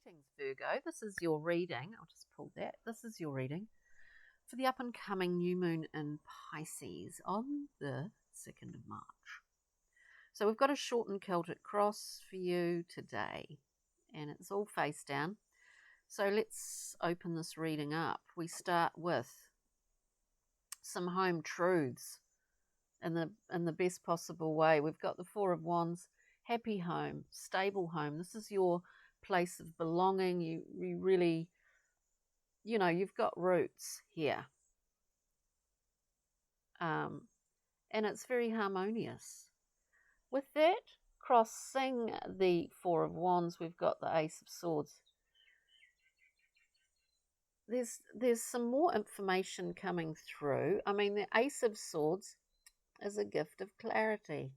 Greetings, Virgo. This is your reading. I'll just pull that. This is your reading for the up and coming new moon in Pisces on the 2nd of March. So we've got a shortened Celtic cross for you today, and it's all face down. So let's open this reading up. We start with some home truths in the best possible way. We've got the Four of Wands, happy home, stable home. This is your place of belonging. You really, you've got roots here. And it's very harmonious. With that, crossing the Four of Wands, we've got the Ace of Swords. There's some more information coming through. I mean, the Ace of Swords is a gift of clarity.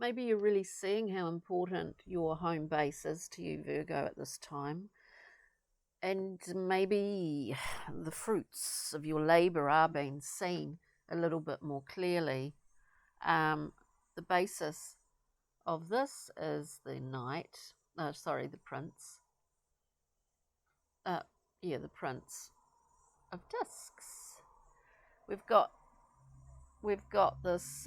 Maybe you're really seeing how important your home base is to you, Virgo, at this time. And maybe the fruits of your labour are being seen a little bit more clearly. The basis of this is the the Prince. The Prince of Discs. We've got this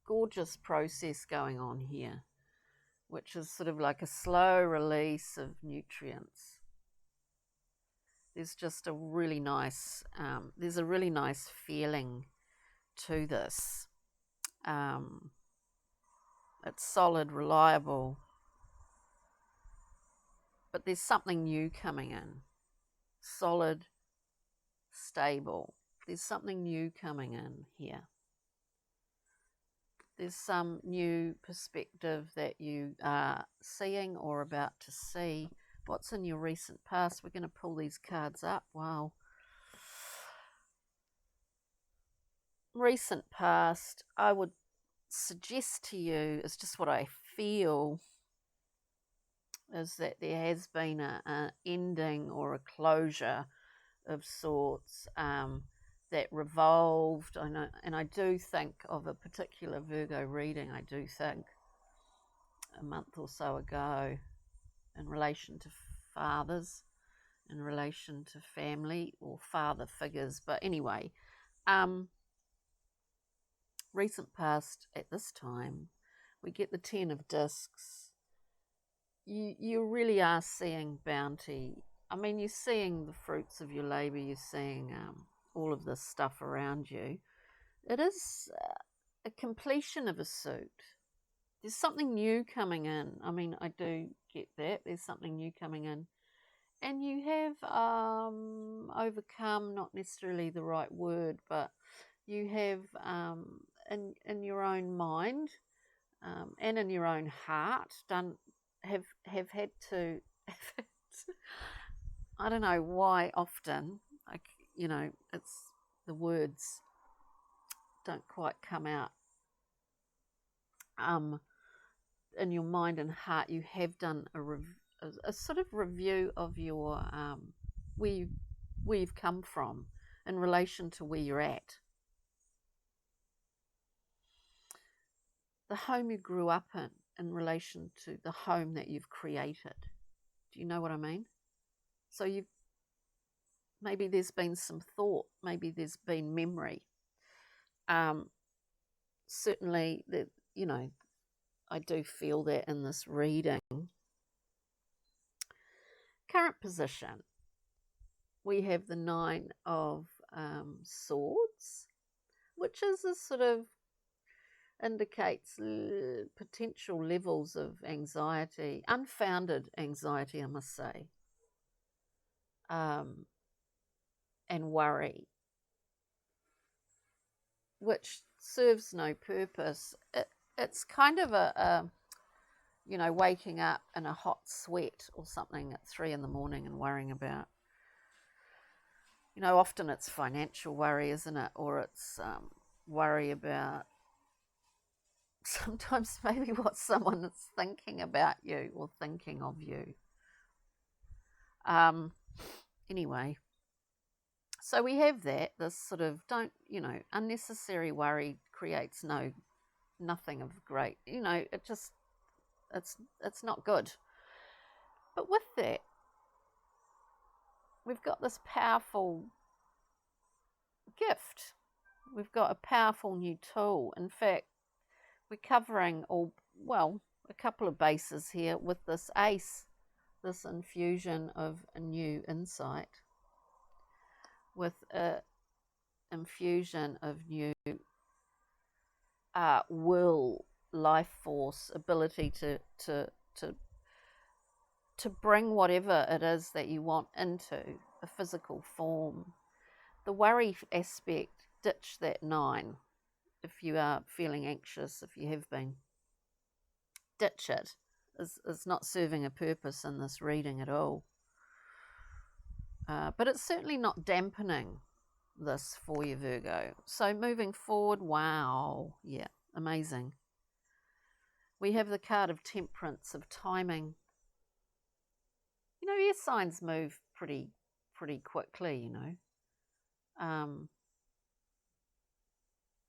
gorgeous process going on here, which is sort of like a slow release of nutrients. There's just a really nice, there's a really nice feeling to this. It's solid, reliable, but there's something new coming in. Solid, stable. There's something new coming in here. There's some new perspective that you are seeing or about to see. What's in your recent past? We're going to pull these cards up. Wow. Recent past, I would suggest to you, is just what I feel, is that there has been an ending or a closure of sorts that revolved. I know, and I do think of a particular Virgo reading, I do think, a month or so ago, in relation to fathers, in relation to family or father figures. But anyway, recent past at this time, we get the Ten of Discs. You really are seeing bounty. I mean, you're seeing the fruits of your labour. You're seeing all of this stuff around you. It is a completion of a suit. There's something new coming in. I mean, I do get that. There's something new coming in. And you have overcome, not necessarily the right word, but you have in your own mind and in your own heart have had to I don't know why often, it's the words don't quite come out. In your mind and heart, you have done a sort of review of your where you've come from in relation to where you're at. The home you grew up in relation to the home that you've created. Do you know what I mean? So maybe there's been some thought, maybe there's been memory. Certainly, I do feel that in this reading. Current position, we have the Nine of Swords, which is a sort of indicates potential levels of anxiety, unfounded anxiety, I must say, and worry, which serves no purpose. It's kind of a waking up in a hot sweat or something at 3 a.m. and worrying about, often it's financial worry, isn't it? Or it's worry about sometimes maybe what someone is thinking about you or thinking of you. Anyway, so we have this sort of unnecessary worry creates no nothing of great, it's not good. But with that, we've got this powerful gift. We've got a powerful new tool. In fact, we're covering a couple of bases here with this ace, this infusion of a new insight, with a infusion of new will, life force, ability to bring whatever it is that you want into a physical form. The worry aspect, ditch that 9. If you are feeling anxious, if you have been, ditch it. It's not serving a purpose in this reading at all. But it's certainly not dampening this for you, Virgo. So moving forward, wow, yeah, amazing. We have the card of Temperance, of timing. Air signs move pretty quickly,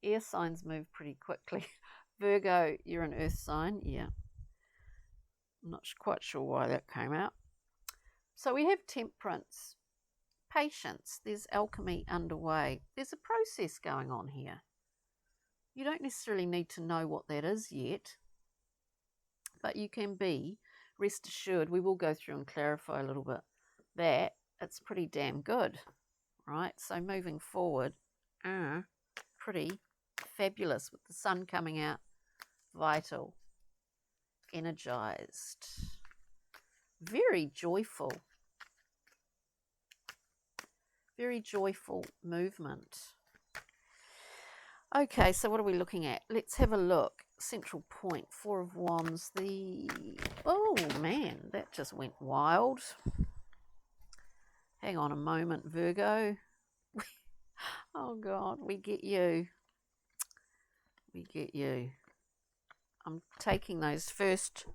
Air signs move pretty quickly. Virgo, you're an earth sign, yeah. I'm not quite sure why that came out. So we have Temperance, patience, there's alchemy underway. There's a process going on here. You don't necessarily need to know what that is yet, but you can be, rest assured, we will go through and clarify a little bit, that it's pretty damn good, right? So moving forward, pretty fabulous with the sun coming out, vital, energized, very joyful movement. Okay, so what are we looking at? Let's have a look. Central point, 4 of Wands. Oh man, that just went wild. Hang on a moment, Virgo. Oh God, we get you. I'm taking those first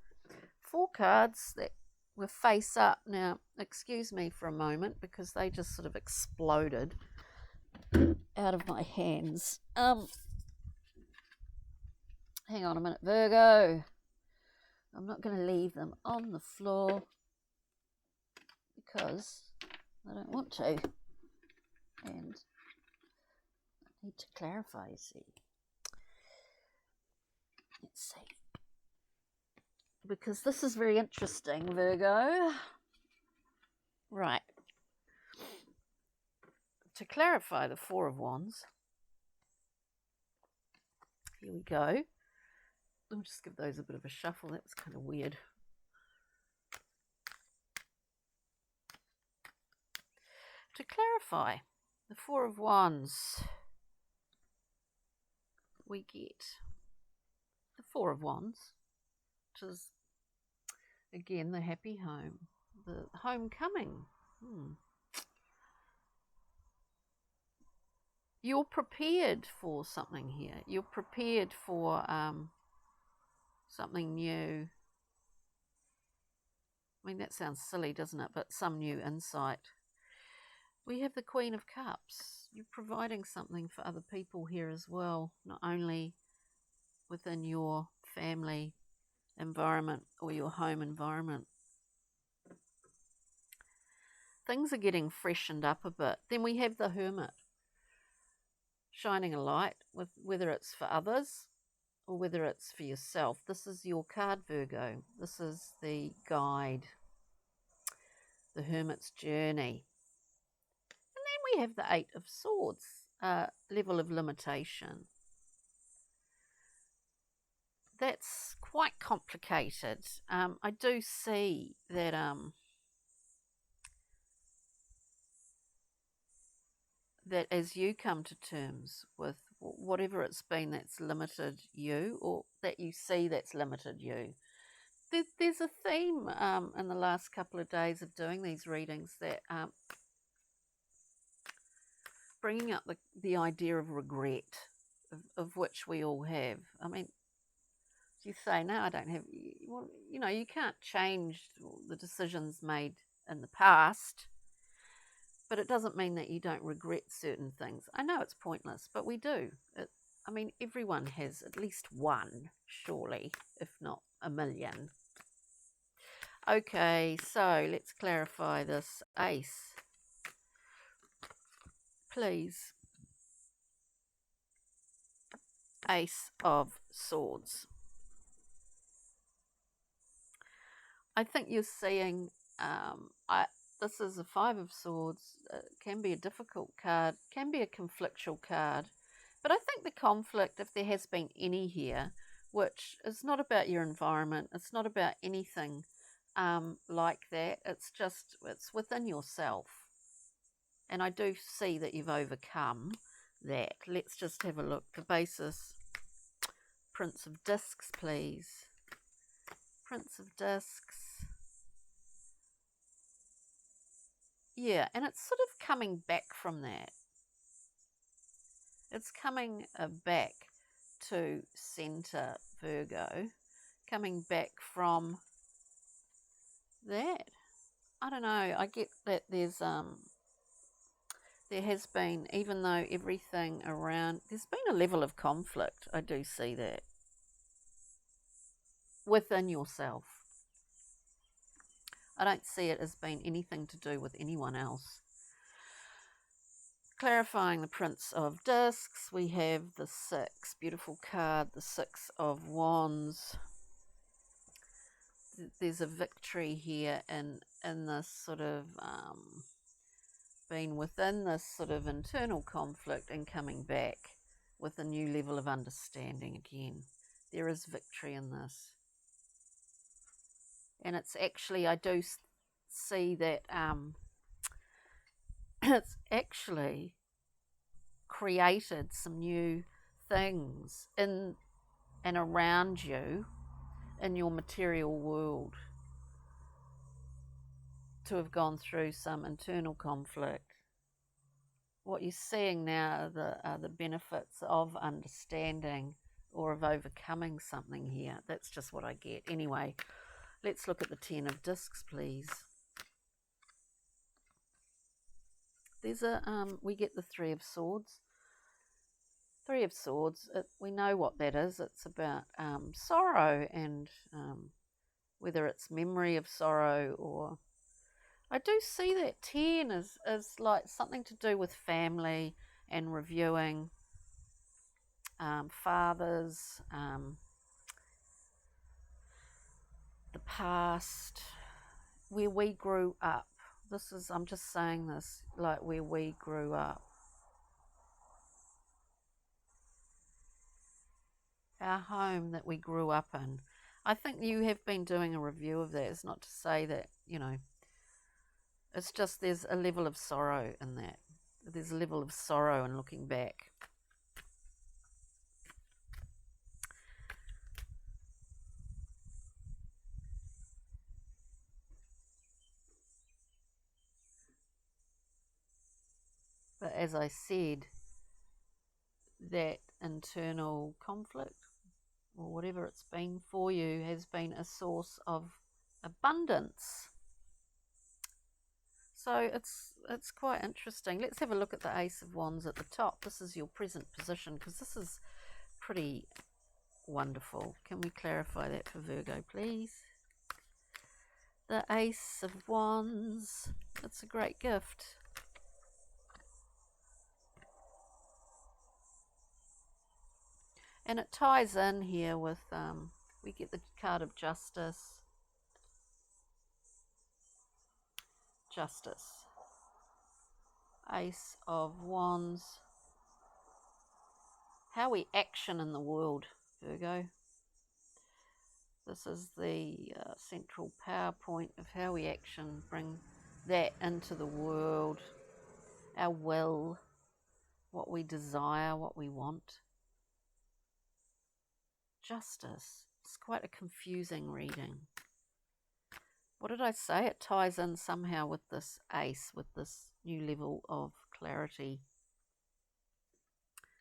4 cards that were face up. Now, excuse me for a moment because they just sort of exploded out of my hands. Hang on a minute, Virgo. I'm not going to leave them on the floor because I don't want to. And I need to clarify, you see. Let's see. Because this is very interesting, Virgo. Right. To clarify the 4 of Wands, here we go. I'll just give those a bit of a shuffle. That was kind of weird. To clarify the 4 of Wands, we get the 4 of Wands, which is, again, the happy home, the homecoming. You're prepared for something here. You're prepared for something new. I mean, that sounds silly, doesn't it? But some new insight. We have the Queen of Cups. You're providing something for other people here as well, not only within your family environment or your home environment. Things are getting freshened up a bit. Then we have the Hermit, shining a light, with whether it's for others or whether it's for yourself. This is your card, Virgo. This is the guide, the Hermit's journey. And then we have the 8 of Swords, level of limitation. That's quite complicated. I do see that that as you come to terms with whatever it's been that's limited you, or that you see that's limited you, there's a theme in the last couple of days of doing these readings that bringing up the idea of regret, of which we all have. I mean, you say, no, I don't have, well, you can't change the decisions made in the past, but it doesn't mean that you don't regret certain things. I know it's pointless, but we do. I mean, everyone has at least one, surely, if not a million. Okay, so let's clarify this ace. Please. Ace of Swords. I think you're seeing, this is a Five of Swords. It can be a difficult card, can be a conflictual card. But I think the conflict, if there has been any here, which is not about your environment, it's not about anything like that. It's within yourself. And I do see that you've overcome that. Let's just have a look. The basis, Prince of Discs, please. Prince of Discs. Yeah, and it's sort of coming back from that. It's coming back to center, Virgo. Coming back from that. I don't know. I get that there has been, even though everything around, there's been a level of conflict. I do see that within yourself. I don't see it as being anything to do with anyone else. Clarifying the Prince of Discs, we have the Six, beautiful card, the Six of Wands. There's a victory here in this sort of being within this sort of internal conflict and coming back with a new level of understanding again. There is victory in this. And it's actually, I do see that it's actually created some new things in and around you in your material world to have gone through some internal conflict. What you're seeing now are the benefits of understanding or of overcoming something here. That's just what I get. Anyway, let's look at the Ten of Discs, please. There's we get the Three of Swords. Three of Swords, we know what that is. It's about sorrow and whether it's memory of sorrow or... I do see that 10 is like something to do with family and reviewing fathers, the past, where we grew up. I'm just saying this, like where we grew up. Our home that we grew up in. I think you have been doing a review of that. It's not to say that, you know, it's just there's a level of sorrow in that. There's a level of sorrow in looking back. But as I said, that internal conflict or whatever it's been for you has been a source of abundance. So it's quite interesting. Let's have a look at the Ace of Wands at the top. This is your present position because this is pretty wonderful. Can we clarify that for Virgo, please? The Ace of Wands. It's a great gift. And it ties in here with, we get the card of Justice. Justice. Ace of Wands. How we action in the world, Virgo. This is the central power point of how we action, bring that into the world, our will, what we desire, what we want. Justice. It's quite a confusing reading. What did I say? It ties in somehow with this ace, with this new level of clarity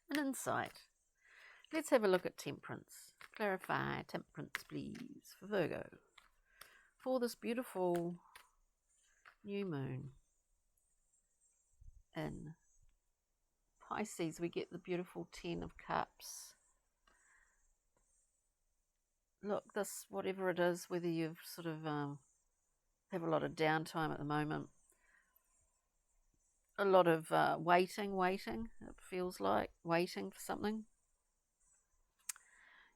and insight. Let's have a look at Temperance. Clarify Temperance, please, for Virgo. For this beautiful new moon in Pisces, we get the beautiful 10 of Cups. Look, this, whatever it is, whether you've sort of have a lot of downtime at the moment, a lot of waiting, it feels like, waiting for something.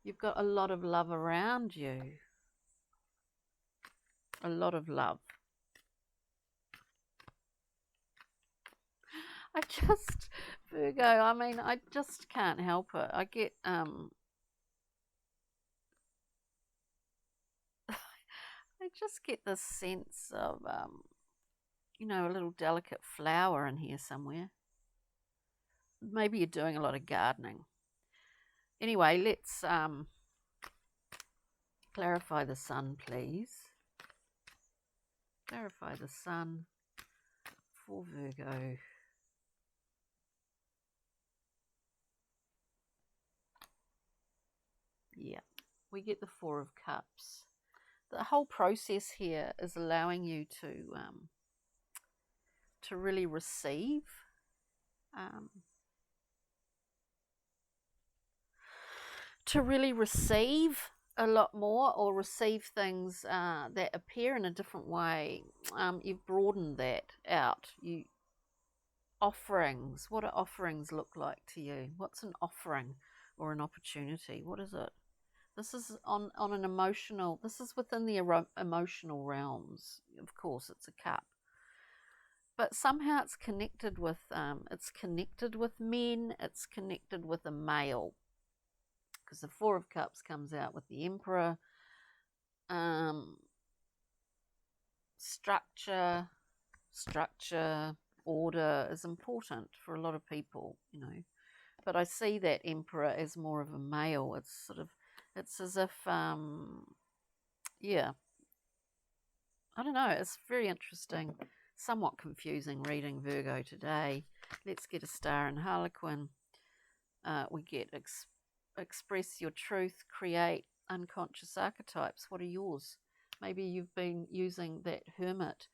You've got a lot of love around you. A lot of love. I just, Virgo, I mean, I just can't help it. I get, I just get this sense of, you know, a little delicate flower in here somewhere. Maybe you're doing a lot of gardening. Anyway, let's clarify the sun, please. Clarify the sun for Virgo. Yeah, we get the 4 of Cups. The whole process here is allowing you to really receive. To really receive a lot more, or receive things that appear in a different way. You've broadened that out. Offerings. What do offerings look like to you? What's an offering or an opportunity? What is it? This is on an emotional, this is within the emotional realms. Of course, it's a cup. But somehow it's connected with men, it's connected with a male. Because the 4 of Cups comes out with the Emperor. Structure, order is important for a lot of people, you know. But I see that Emperor as more of a male. It's sort of, it's as if, yeah, I don't know, it's very interesting, somewhat confusing reading Virgo today. Let's get a star in Harlequin. We get express your truth, create unconscious archetypes. What are yours? Maybe you've been using that Hermit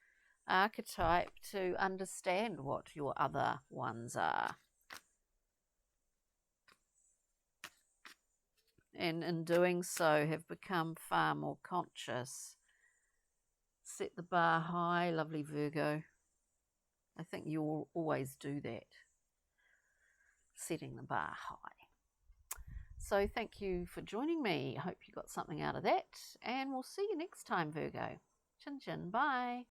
archetype to understand what your other ones are. And in doing so have become far more conscious. Set the bar high, lovely Virgo. I think you'll always do that, setting the bar high. So thank you for joining me. I hope you got something out of that, and we'll see you next time, Virgo. Chin chin, bye.